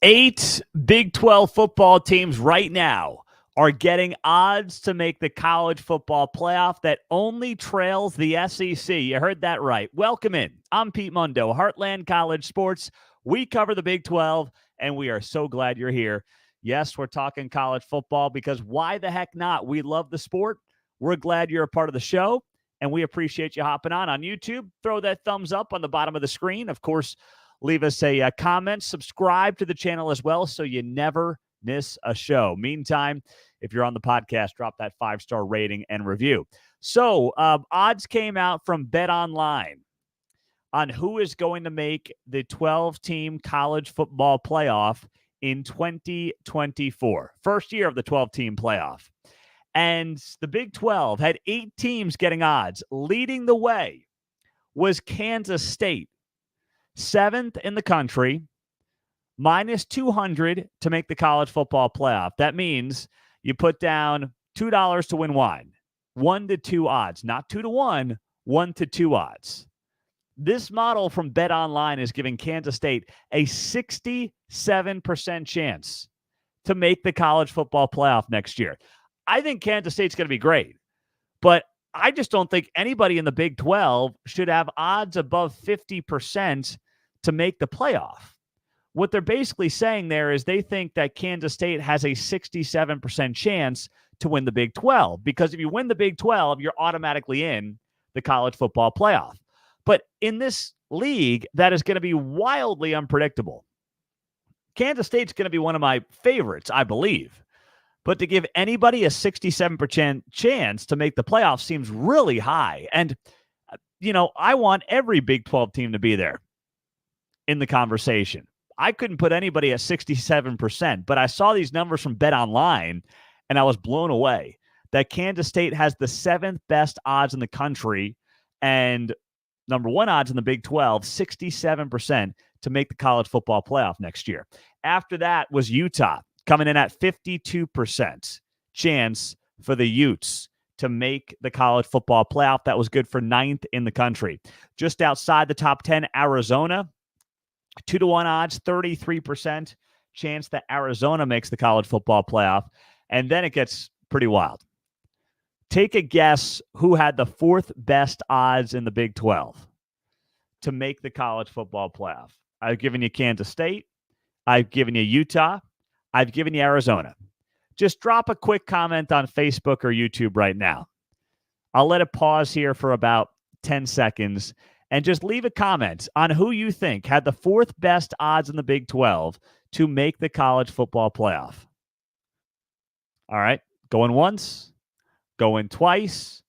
8 Big 12 football teams right now are getting odds to make the college football playoff that only trails the SEC. You heard that right. Welcome in. I'm Pete Mundo, Heartland College Sports. We cover the Big 12, and we are so glad you're here. Yes, we're talking college football because why the heck not? We love the sport. We're glad you're a part of the show, and we appreciate you hopping on YouTube. Throw that thumbs up on the bottom of the screen. Of course, leave us a comment. Subscribe to the channel as well so you never miss a show. Meantime, if you're on the podcast, drop that 5-star rating and review. So odds came out from BetOnline on who is going to make the 12-team college football playoff in 2024. First year of the 12-team playoff. And the Big 12 had 8 teams getting odds. Leading the way was Kansas State, 7th in the country, minus 200 to make the college football playoff. That means you put down $2 to win one. 1 to 2 odds, not 2 to 1, 1 to 2 odds. This model from BetOnline is giving Kansas State a 67% chance to make the college football playoff next year. I think Kansas State's going to be great, but I just don't think anybody in the Big 12 should have odds above 50% to make the playoff. What they're basically saying there is they think that Kansas State has a 67% chance to win the Big 12, because if you win the Big 12, you're automatically in the college football playoff. But in this league, that is going to be wildly unpredictable. Kansas State's going to be one of my favorites, I believe. But to give anybody a 67% chance to make the playoffs seems really high. And, I want every Big 12 team to be there in the conversation. I couldn't put anybody at 67%, but I saw these numbers from BetOnline, and I was blown away that Kansas State has the 7th best odds in the country and number 1 odds in the Big 12, 67% to make the college football playoff next year. After that was Utah, coming in at 52% chance for the Utes to make the college football playoff. That was good for 9th in the country. Just outside the top 10, Arizona, 2 to 1 odds, 33% chance that Arizona makes the college football playoff. And then it gets pretty wild. Take a guess who had the 4th best odds in the Big 12 to make the college football playoff. I've given you Kansas State. I've given you Utah. I've given you Arizona. Just drop a quick comment on Facebook or YouTube right now. I'll let it pause here for about 10 seconds and just leave a comment on who you think had the 4th best odds in the Big 12 to make the college football playoff. All right, going once, going twice.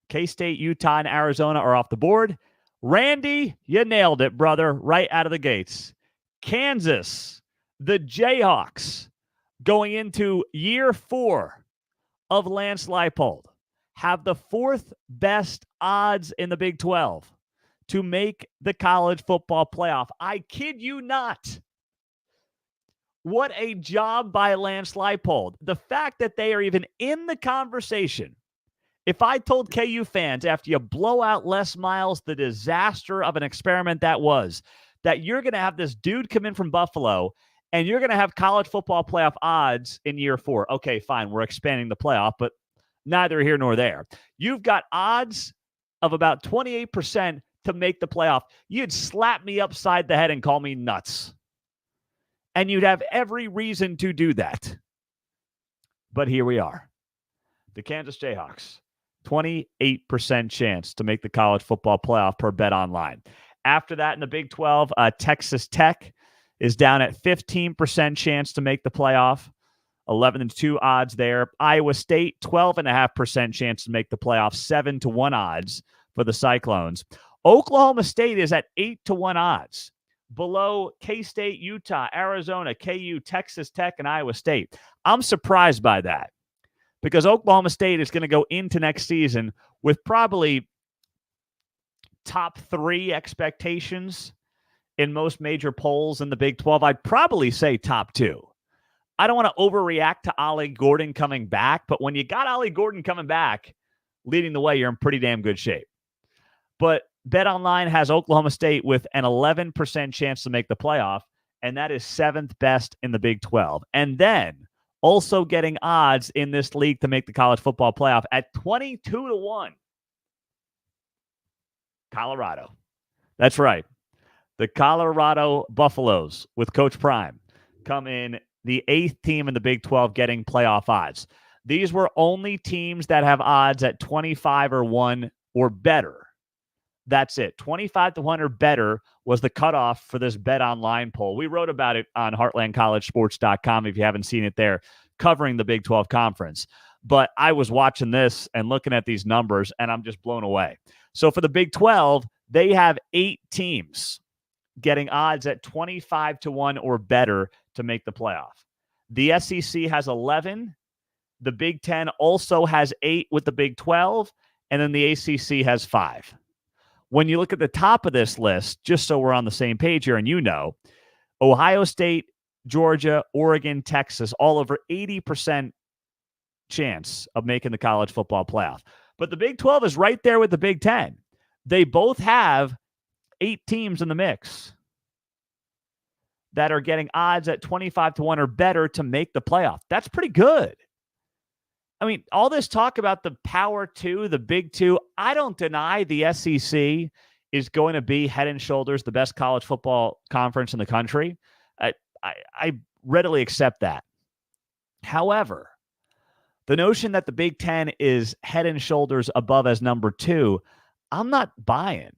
K-State, Utah, and Arizona are off the board. Randy, you nailed it, brother, right out of the gates. Kansas, the Jayhawks, going into year 4 of Lance Leipold, have the 4th best odds in the Big 12 to make the college football playoff. I kid you not. What a job by Lance Leipold. The fact that they are even in the conversation. If I told KU fans after you blow out Les Miles, the disaster of an experiment that was, that you're going to have this dude come in from Buffalo and you're going to have college football playoff odds in year 4. Okay, fine. We're expanding the playoff, but neither here nor there. You've got odds of about 28% to make the playoff. You'd slap me upside the head and call me nuts. And you'd have every reason to do that. But here we are. The Kansas Jayhawks, 28% chance to make the college football playoff per BetOnline. After that, in the Big 12, Texas Tech is down at 15% chance to make the playoff. 11 to 2 odds there. Iowa State, 12.5% chance to make the playoff. 7 to 1 odds for the Cyclones. Oklahoma State is at 8 to 1 odds. Below K-State, Utah, Arizona, KU, Texas Tech, and Iowa State. I'm surprised by that because Oklahoma State is going to go into next season with probably top 3 expectations in most major polls in the Big 12. I'd probably say top 2. I don't want to overreact to Ollie Gordon coming back, but when you got Ollie Gordon coming back, leading the way, you're in pretty damn good shape. But BetOnline has Oklahoma State with an 11% chance to make the playoff and that is 7th best in the Big 12. And then also getting odds in this league to make the college football playoff at 22-1. Colorado. That's right. The Colorado Buffaloes with Coach Prime come in the 8th team in the Big 12 getting playoff odds. These were only teams that have odds at 25 or 1 or better. That's it. 25 to 1 or better was the cutoff for this Bet Online poll. We wrote about it on heartlandcollegesports.com if you haven't seen it there, covering the Big 12 Conference. But I was watching this and looking at these numbers, and I'm just blown away. So for the Big 12, they have 8 teams getting odds at 25 to 1 or better to make the playoff. The SEC has 11. The Big 10 also has 8 with the Big 12, and then the ACC has 5. When you look at the top of this list, just so we're on the same page here, and you know, Ohio State, Georgia, Oregon, Texas, all over 80% chance of making the college football playoff. But the Big 12 is right there with the Big 10. They both have 8 teams in the mix that are getting odds at 25 to 1 or better to make the playoff. That's pretty good. I mean, all this talk about the Power 2, the Big 2, I don't deny the SEC is going to be head and shoulders the best college football conference in the country. I readily accept that. However, the notion that the Big 10 is head and shoulders above as number 2, I'm not buying.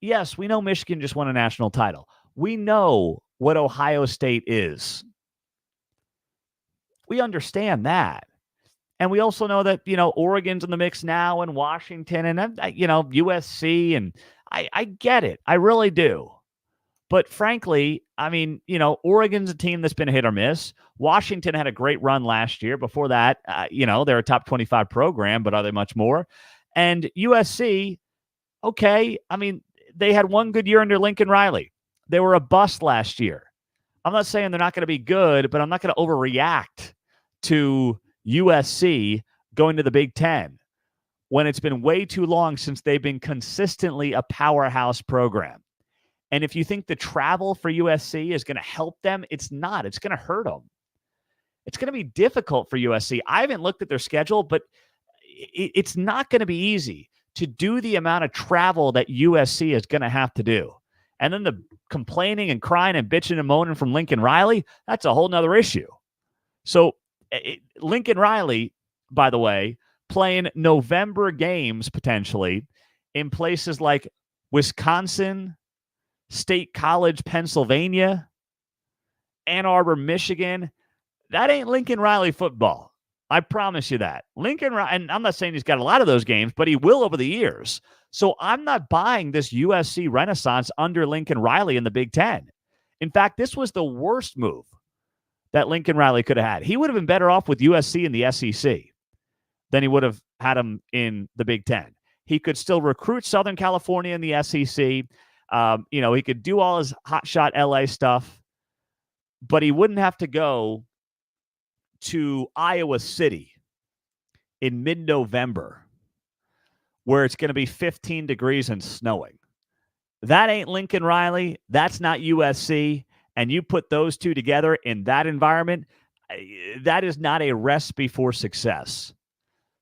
Yes, we know Michigan just won a national title. We know what Ohio State is. We understand that. And we also know that, Oregon's in the mix now and Washington and, USC. And I get it. I really do. But frankly, I mean, Oregon's a team that's been a hit or miss. Washington had a great run last year. Before that, they're a top 25 program, but are they much more? And USC, okay, I mean, they had one good year under Lincoln Riley. They were a bust last year. I'm not saying they're not going to be good, but I'm not going to overreact to USC going to the Big 10 when it's been way too long since they've been consistently a powerhouse program. And if you think the travel for USC is going to help them, it's not. It's going to hurt them. It's going to be difficult for USC. I haven't looked at their schedule, but it's not going to be easy to do the amount of travel that USC is going to have to do. And then the complaining and crying and bitching and moaning from Lincoln Riley, that's a whole nother issue. So Lincoln Riley, by the way, playing November games potentially in places like Wisconsin, State College, Pennsylvania, Ann Arbor, Michigan. That ain't Lincoln Riley football. I promise you that. Lincoln Riley, and I'm not saying he's got a lot of those games, but he will over the years. So I'm not buying this USC renaissance under Lincoln Riley in the Big 10. In fact, this was the worst move that Lincoln Riley could have had. He would have been better off with USC in the SEC than he would have had him in the Big 10. He could still recruit Southern California in the SEC. He could do all his hotshot LA stuff, but he wouldn't have to go to Iowa City in mid-November where it's going to be 15 degrees and snowing. That ain't Lincoln Riley. That's not USC. And you put those two together in that environment, that is not a recipe for success.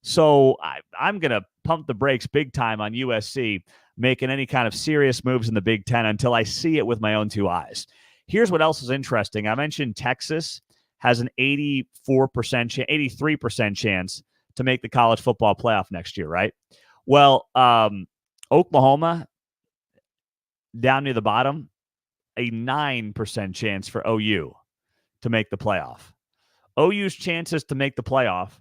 So I'm going to pump the brakes big time on USC making any kind of serious moves in the Big 10 until I see it with my own 2 eyes. Here's what else is interesting. I mentioned Texas has an 83% chance to make the college football playoff next year, right? Well, Oklahoma, down near the bottom, a 9% chance for OU to make the playoff. OU's chances to make the playoff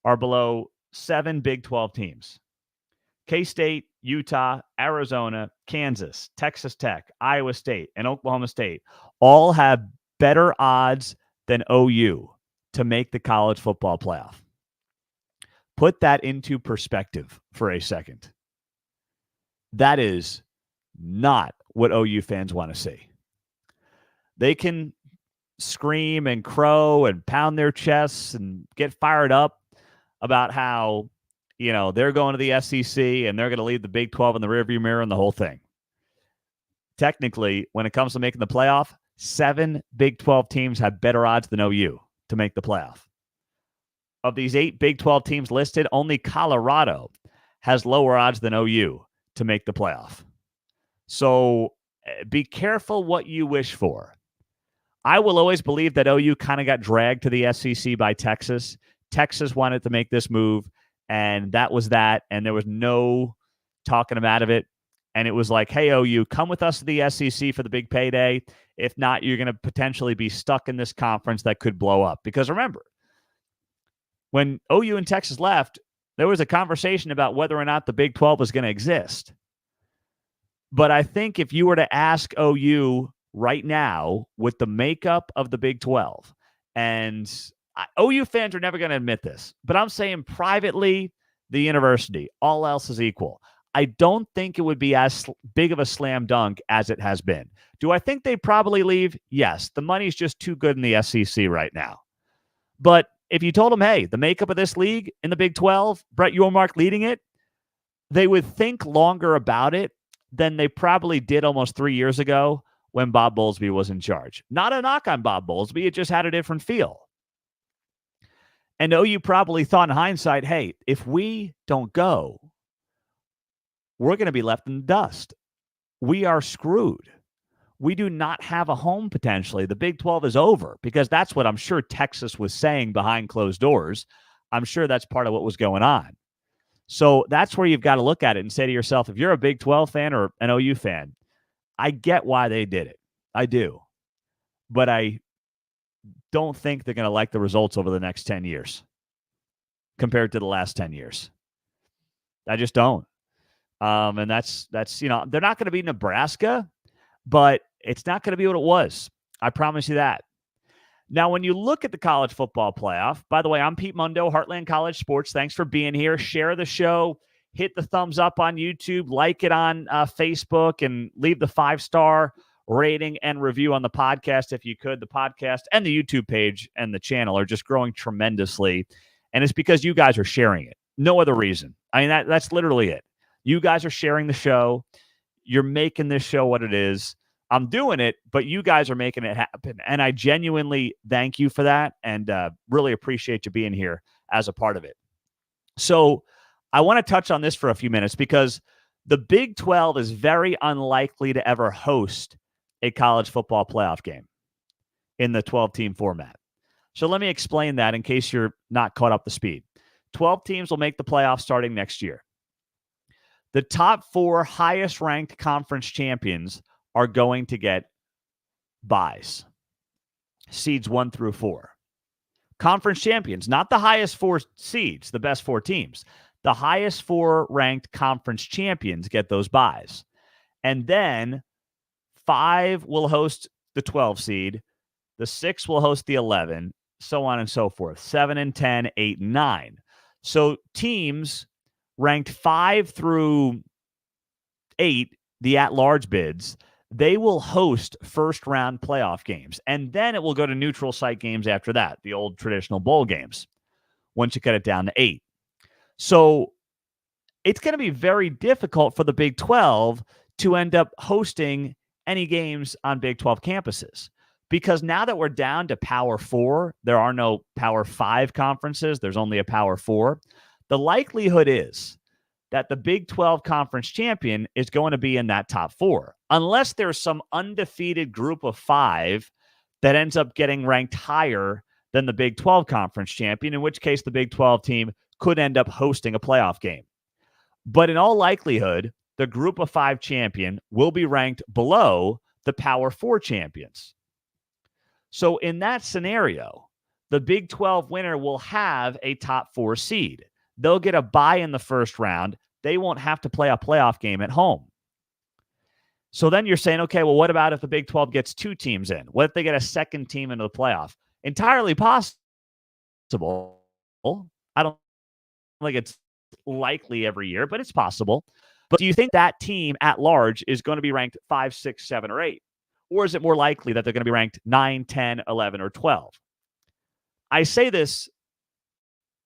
are below 7 Big 12 teams. K-State, Utah, Arizona, Kansas, Texas Tech, Iowa State, and Oklahoma State all have better odds than OU to make the college football playoff. Put that into perspective for a second. That is not what OU fans want to see. They can scream and crow and pound their chests and get fired up about how, they're going to the SEC and they're going to leave the Big 12 in the rearview mirror and the whole thing. Technically, when it comes to making the playoff, 7 Big 12 teams have better odds than OU to make the playoff. Of these 8 Big 12 teams listed, only Colorado has lower odds than OU to make the playoff. So be careful what you wish for. I will always believe that OU kind of got dragged to the SEC by Texas. Texas wanted to make this move, and that was that. And there was no talking them out of it. And it was like, hey, OU, come with us to the SEC for the big payday. If not, you're going to potentially be stuck in this conference that could blow up. Because remember, when OU and Texas left, there was a conversation about whether or not the Big 12 was going to exist. But I think if you were to ask OU right now with the makeup of the Big 12, and OU fans are never going to admit this, but I'm saying privately, the university, all else is equal. I don't think it would be as big of a slam dunk as it has been. Do I think they'd probably leave? Yes. The money's just too good in the SEC right now. But if you told them, hey, the makeup of this league in the Big 12, Brett Yormark leading it, they would think longer about it than they probably did almost 3 years ago when Bob Bowlesby was in charge. Not a knock on Bob Bowlesby. It just had a different feel. And OU probably thought in hindsight, hey, if we don't go, we're going to be left in the dust. We are screwed. We do not have a home potentially. The Big 12 is over, because that's what I'm sure Texas was saying behind closed doors. I'm sure that's part of what was going on. So that's where you've got to look at it and say to yourself, if you're a Big 12 fan or an OU fan, I get why they did it. I do. But I don't think they're going to like the results over the next 10 years compared to the last 10 years. I just don't. And that's they're not going to be Nebraska, but it's not going to be what it was. I promise you that. Now, when you look at the college football playoff, by the way, I'm Pete Mundo, Heartland College Sports. Thanks for being here. Share the show. Hit the thumbs up on YouTube. Like it on Facebook, and leave the 5-star rating and review on the podcast if you could. The podcast and the YouTube page and the channel are just growing tremendously. And it's because you guys are sharing it. No other reason. I mean, that's literally it. You guys are sharing the show. You're making this show what it is. I'm doing it, but you guys are making it happen. And I genuinely thank you for that, and really appreciate you being here as a part of it. So I want to touch on this for a few minutes, because the Big 12 is very unlikely to ever host a college football playoff game in the 12-team format. So let me explain that in case you're not caught up to speed. 12 teams will make the playoffs starting next year. The top 4 highest-ranked conference champions are going to get buys. Seeds 1 through 4. Conference champions, not the highest 4 seeds, the best 4 teams. The highest 4 ranked conference champions get those buys. And then 5 will host the 12 seed. The 6 will host the 11, so on and so forth. 7 and 10, 8 and 9. So teams ranked 5 through 8, the at-large bids, they will host first-round playoff games. And then it will go to neutral site games after that, the old traditional bowl games, once you cut it down to 8. So it's going to be very difficult for the Big 12 to end up hosting any games on Big 12 campuses. Because now that we're down to Power 4, there are no Power 5 conferences. There's only a Power 4. The likelihood is that the Big 12 conference champion is going to be in that top 4, unless there's some undefeated group of 5 that ends up getting ranked higher than the Big 12 conference champion, in which case the Big 12 team could end up hosting a playoff game. But in all likelihood, the group of 5 champion will be ranked below the Power 4 champions. So in that scenario, the Big 12 winner will have a top 4 seed. They'll get a bye in the first round. They won't have to play a playoff game at home. So then you're saying, okay, well, what about if the Big 12 gets 2 teams in? What if they get a second team into the playoff? Entirely possible. I don't think it's likely every year, but it's possible. But do you think that team at large is going to be ranked 5, 6, 7, or 8? Or is it more likely that they're going to be ranked 9, 10, 11, or 12? I say this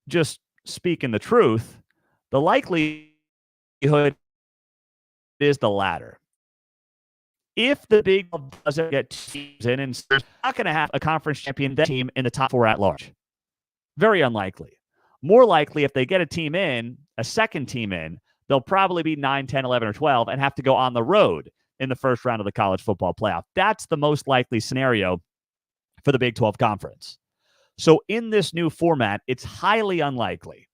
just speaking the truth. The likelihood is the latter. if the Big 12 doesn't get teams in, and they're not going to have a conference champion team in the top 4 at large. Very unlikely. More likely, if they get a team in, a second team in, they'll probably be 9, 10, 11, or 12 and have to go on the road in the first round of the college football playoff. That's the most likely scenario for the Big 12 conference. So in this new format, it's highly unlikely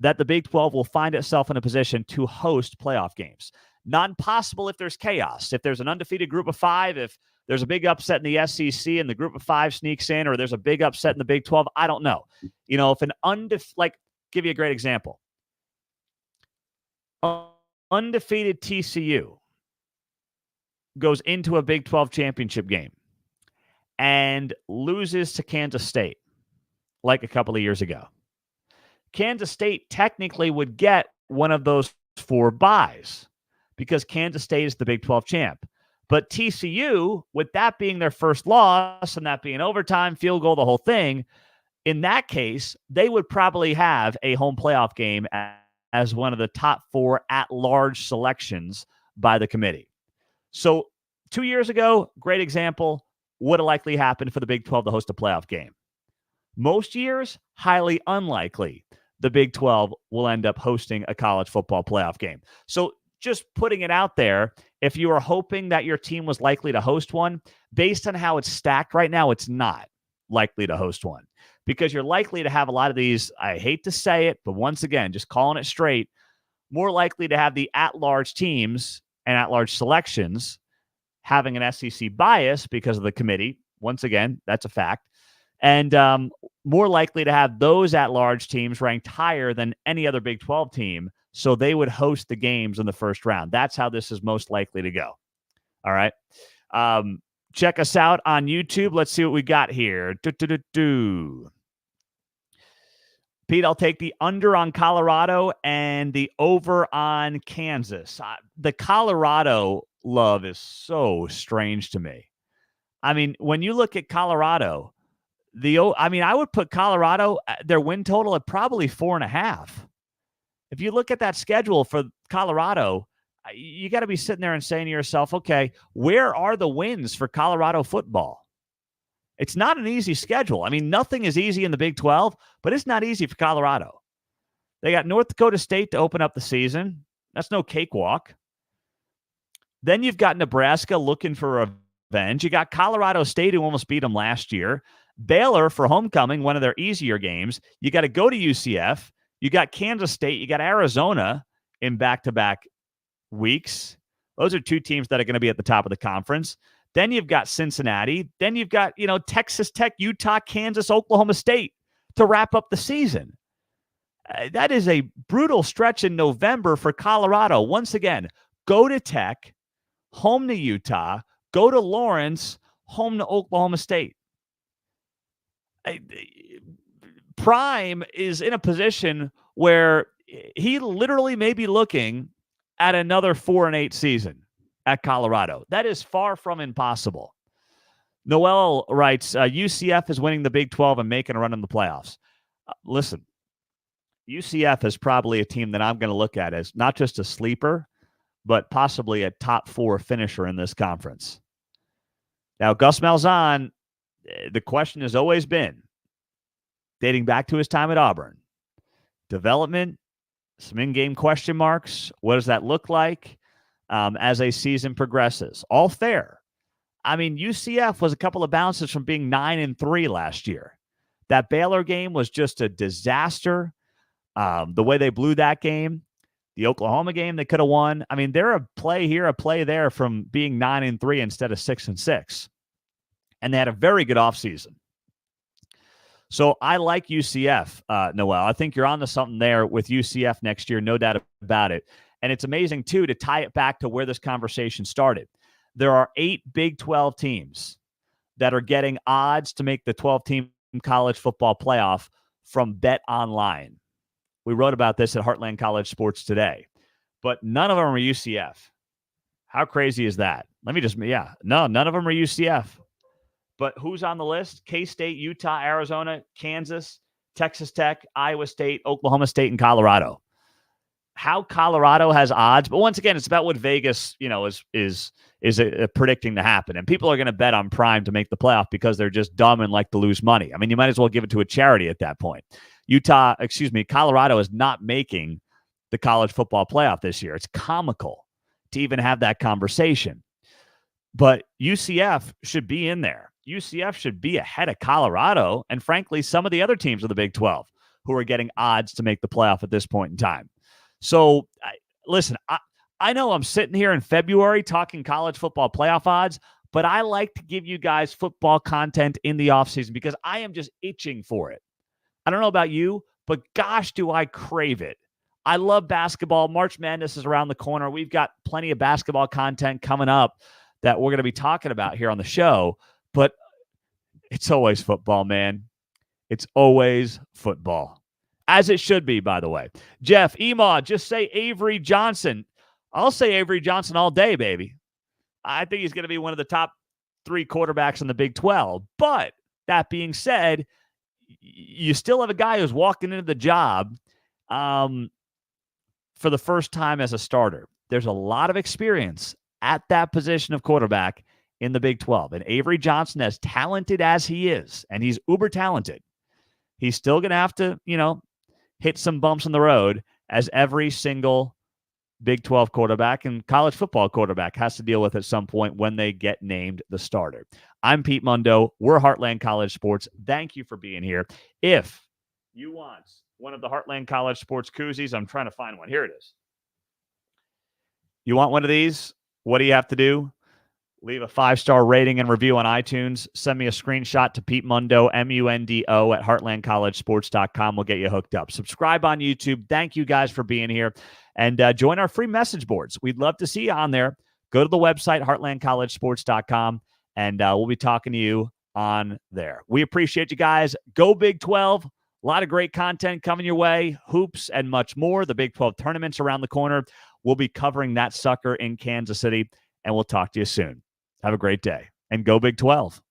that the Big 12 will find itself in a position to host playoff games. Not impossible if there's chaos. If there's an undefeated group of 5, if there's a big upset in the SEC and the group of 5 sneaks in, or there's a big upset in the Big 12, I don't know. If an give you a great example. Undefeated TCU goes into a Big 12 championship game and loses to Kansas State like a couple of years ago. Kansas State technically would get one of those 4 byes because Kansas State is the Big 12 champ. But TCU, with that being their first loss and that being overtime, field goal, the whole thing, in that case, they would probably have a home playoff game as one of the top 4 at-large selections by the committee. So 2 years ago, great example, would have likely happened for the Big 12 to host a playoff game. Most years, highly unlikely the Big 12 will end up hosting a college football playoff game. So just putting it out there, if you are hoping that your team was likely to host one, based on how it's stacked right now, it's not likely to host one because you're likely to have a lot of these, I hate to say it, but once again, just calling it straight, more likely to have the at-large teams and at-large selections having an SEC bias because of the committee. Once again, that's a fact. And more likely to have those at-large teams ranked higher than any other Big 12 team, so they would host the games in the first round. That's how this is most likely to go. All right. Check us out on YouTube. Let's see what we got here. Pete, I'll take the under on Colorado and the over on Kansas. The Colorado love is so strange to me. I mean, when you look at Colorado, I would put Colorado, their win total at probably 4.5. If you look at that schedule for Colorado, you got to be sitting there and saying to yourself, okay, where are the wins for Colorado football? It's not an easy schedule. I mean, nothing is easy in the Big 12, but it's not easy for Colorado. They got North Dakota State to open up the season. That's no cakewalk. Then you've got Nebraska looking for revenge. You got Colorado State, who almost beat them last year. Baylor for homecoming, one of their easier games. You got to go to UCF. You got Kansas State. You got Arizona in back-to-back weeks. Those are 2 teams that are going to be at the top of the conference. Then you've got Cincinnati. Then you've got, Texas Tech, Utah, Kansas, Oklahoma State to wrap up the season. That is a brutal stretch in November for Colorado. Once again, go to Tech, home to Utah, go to Lawrence, home to Oklahoma State. Prime is in a position where he literally may be looking at another 4-8 season at Colorado. That is far from impossible. Noel writes, UCF is winning the Big 12 and making a run in the playoffs. Listen, UCF is probably a team that I'm going to look at as not just a sleeper, but possibly a top 4 finisher in this conference. Now, Gus Malzahn, the question has always been, dating back to his time at Auburn, development, some in-game question marks. What does that look like as a season progresses? All fair. I mean, UCF was a couple of bounces from being 9-3 last year. That Baylor game was just a disaster. The way they blew that game, the Oklahoma game they could have won. I mean, they're a play here, a play there from being 9-3 instead of 6-6. And they had a very good offseason. So I like UCF, Noel. I think you're onto something there with UCF next year, no doubt about it. And it's amazing, too, to tie it back to where this conversation started. There are 8 Big 12 teams that are getting odds to make the 12-team college football playoff from Bet Online. We wrote about this at Heartland College Sports today. But none of them are UCF. How crazy is that? None of them are UCF. But who's on the list? K-State, Utah, Arizona, Kansas, Texas Tech, Iowa State, Oklahoma State, and Colorado. how Colorado has odds, but once again, it's about what Vegas, is predicting to happen. And people are going to bet on Prime to make the playoff because they're just dumb and like to lose money. I mean, you might as well give it to a charity at that point. Colorado is not making the college football playoff this year. It's comical to even have that conversation. But UCF should be in there. UCF should be ahead of Colorado and, frankly, some of the other teams of the Big 12 who are getting odds to make the playoff at this point in time. So, listen, I know I'm sitting here in February talking college football playoff odds, but I like to give you guys football content in the offseason because I am just itching for it. I don't know about you, but gosh, do I crave it. I love basketball. March Madness is around the corner. We've got plenty of basketball content coming up that we're going to be talking about here on the show, but it's always football, man. It's always football. As it should be, by the way. Jeff, Emaw, just say Avery Johnson. I'll say Avery Johnson all day, baby. I think he's going to be one of the top 3 quarterbacks in the Big 12. But that being said, you still have a guy who's walking into the job for the first time as a starter. There's a lot of experience at that position of quarterback in the Big 12. And Avery Johnson, as talented as he is, and he's uber talented, he's still going to have to, hit some bumps in the road as every single Big 12 quarterback and college football quarterback has to deal with at some point when they get named the starter. I'm Pete Mundo. We're Heartland College Sports. Thank you for being here. If you want one of the Heartland College Sports koozies, I'm trying to find one. Here it is. You want one of these? What do you have to do? Leave a 5-star rating and review on iTunes. Send me a screenshot to Pete Mundo, Mundo, at heartlandcollegesports.com. We'll get you hooked up. Subscribe on YouTube. Thank you guys for being here. And join our free message boards. We'd love to see you on there. Go to the website, heartlandcollegesports.com, and we'll be talking to you on there. We appreciate you guys. Go Big 12. A lot of great content coming your way. Hoops and much more. The Big 12 tournament's around the corner. We'll be covering that sucker in Kansas City, and we'll talk to you soon. Have a great day, and go Big 12.